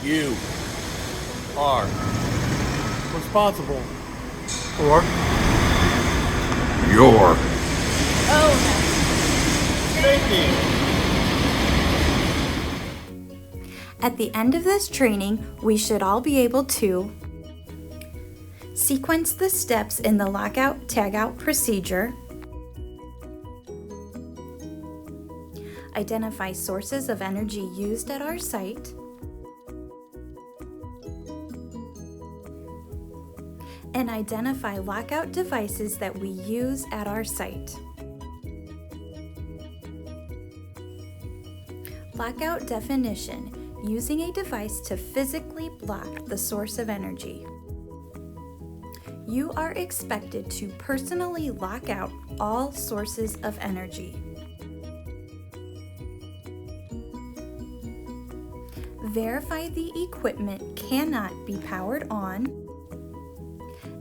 You are responsible for Your own safety. At the end of this training, we should all be able to sequence the steps in the lockout tagout procedure, identify sources of energy used at our site, and identify lockout devices that we use at our site. Lockout definition: using a device to physically block the source of energy. You are expected to personally lock out all sources of energy. Verify the equipment cannot be powered on,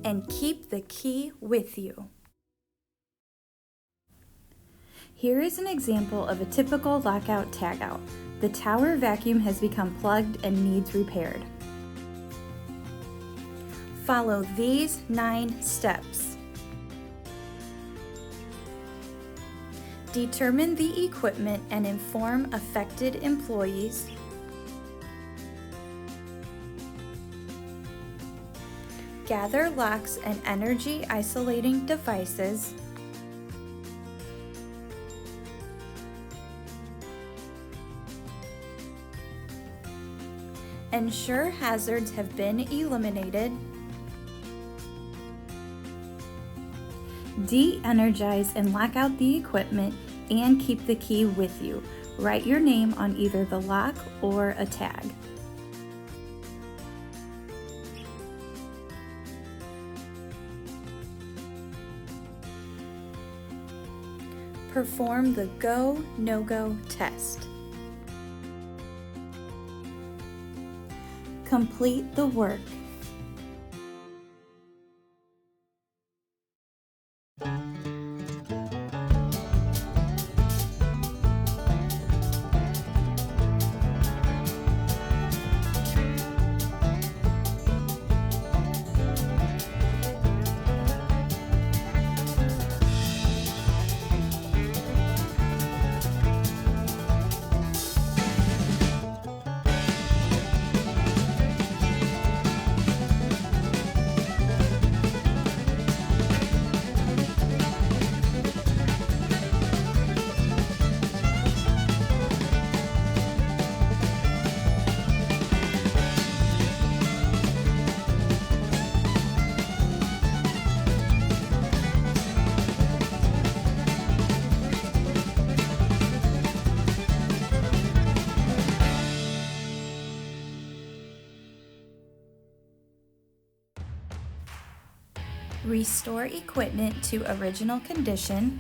and keep the key with you. Here is an example of a typical lockout tagout. The tower vacuum has become plugged and needs repaired. Follow these 9 steps. Determine the equipment and inform affected employees. Gather locks and energy isolating devices. Ensure hazards have been eliminated. De-energize and lock out the equipment and keep the key with you. Write your name on either the lock or a tag. Perform the go, no-go test. Complete the work. Restore equipment to original condition.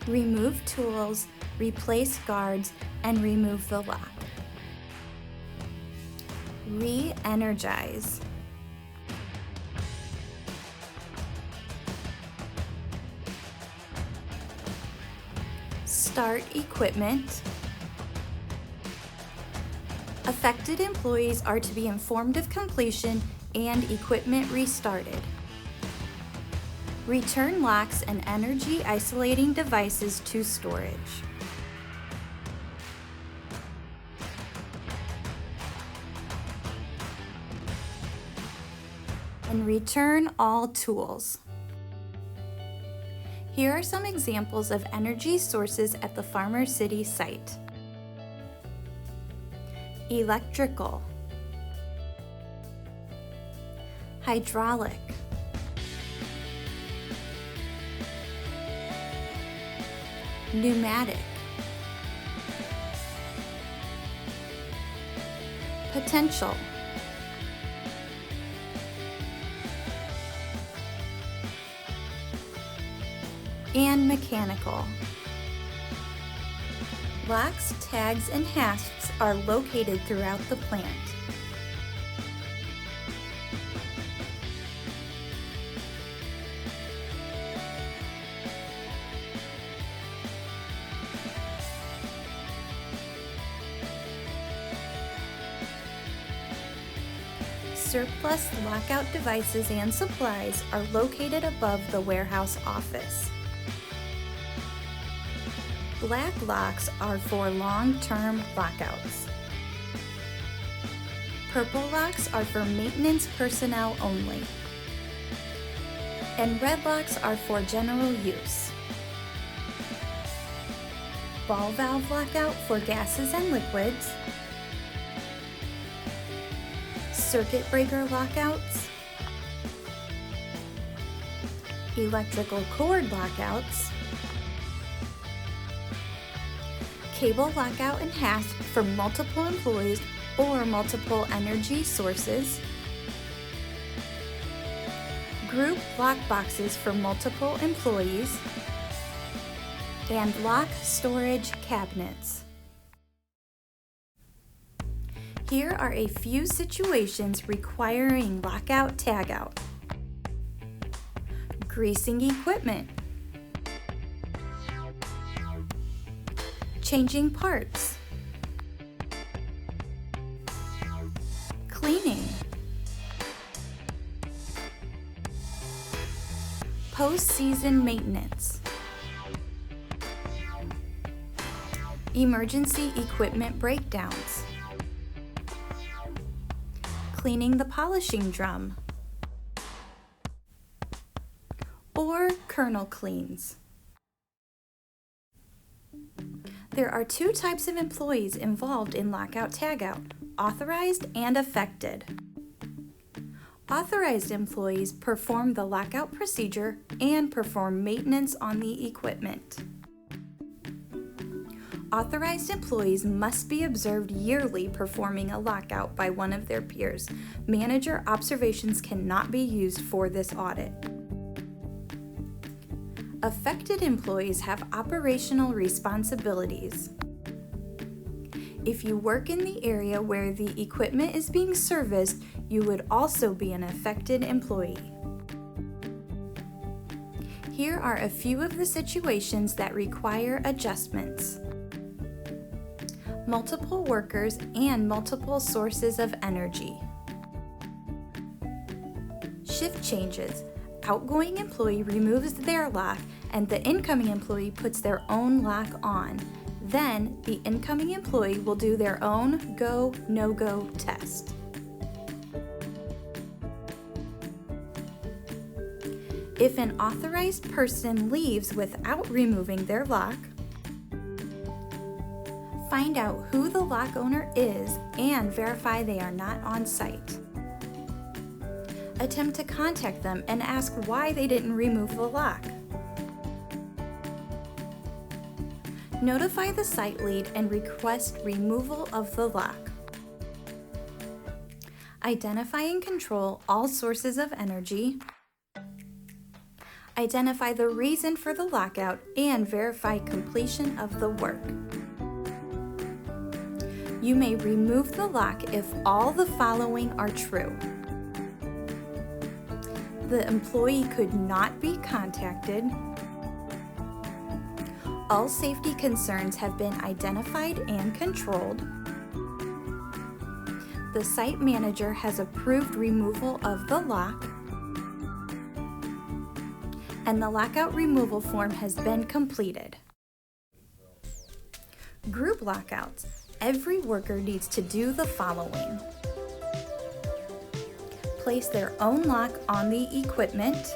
Remove tools, replace guards, and remove the lock. Re-energize. Start equipment. Affected employees are to be informed of completion and equipment restarted. Return locks and energy isolating devices to storage. And return all tools. Here are some examples of energy sources at the Farmer City site. Electrical, hydraulic, pneumatic, potential, and mechanical. Locks, tags, and hasps are located throughout the plant. surplus lockout devices and supplies are located above the warehouse office. Black locks are for long-term lockouts. Purple locks are for maintenance personnel only. And red locks are for general use. Ball valve lockout for gases and liquids. Circuit breaker lockouts. Electrical cord lockouts. Cable lockout and hasp for multiple employees or multiple energy sources. Group lock boxes for multiple employees. And lock storage cabinets. Here are a few situations requiring lockout tagout. Greasing equipment. Changing parts. Cleaning. Post-season maintenance. Emergency equipment breakdowns. Cleaning the polishing drum. Or kernel cleans. There are two types of employees involved in lockout tagout: authorized and affected. Authorized employees perform the lockout procedure and perform maintenance on the equipment. Authorized employees must be observed yearly performing a lockout by one of their peers. Manager observations cannot be used for this audit. Affected employees have operational responsibilities. If you work in the area where the equipment is being serviced, you would also be an affected employee. Here are a few of the situations that require adjustments. Multiple workers and multiple sources of energy. Shift changes. Outgoing employee removes their lock and the incoming employee puts their own lock on. Then the incoming employee will do their own go, no-go test. If an authorized person leaves without removing their lock, find out who the lock owner is and verify they are not on site. Attempt to contact them and ask why they didn't remove the lock. Notify the site lead and request removal of the lock. Identify and control all sources of energy. Identify the reason for the lockout and verify completion of the work. You may remove the lock if all the following are true. The employee could not be contacted. All safety concerns have been identified and controlled. The site manager has approved removal of the lock. And the lockout removal form has been completed. Group lockouts. Every worker needs to do the following. Place their own lock on the equipment.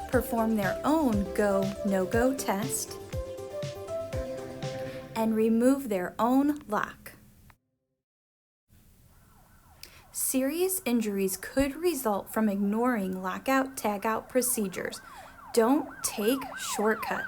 Perform their own go, no-go test. And remove their own lock. Serious injuries could result from ignoring lockout tagout procedures. Don't take shortcuts.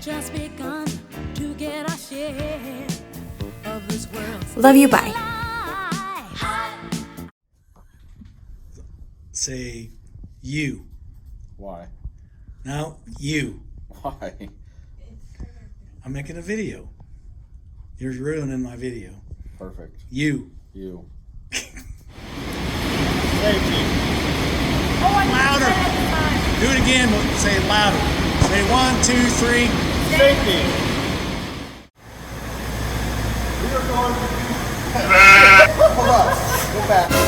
Just begun to get our share of this world. Love you, bye. Say, you. Why? Now, you. Why? I'm making a video. You're ruining my video. Perfect. You. You. Safety. Louder. Do it again. Say it louder. Say 1, 2, 3. Safety. We are going to do... Hold on. Go back.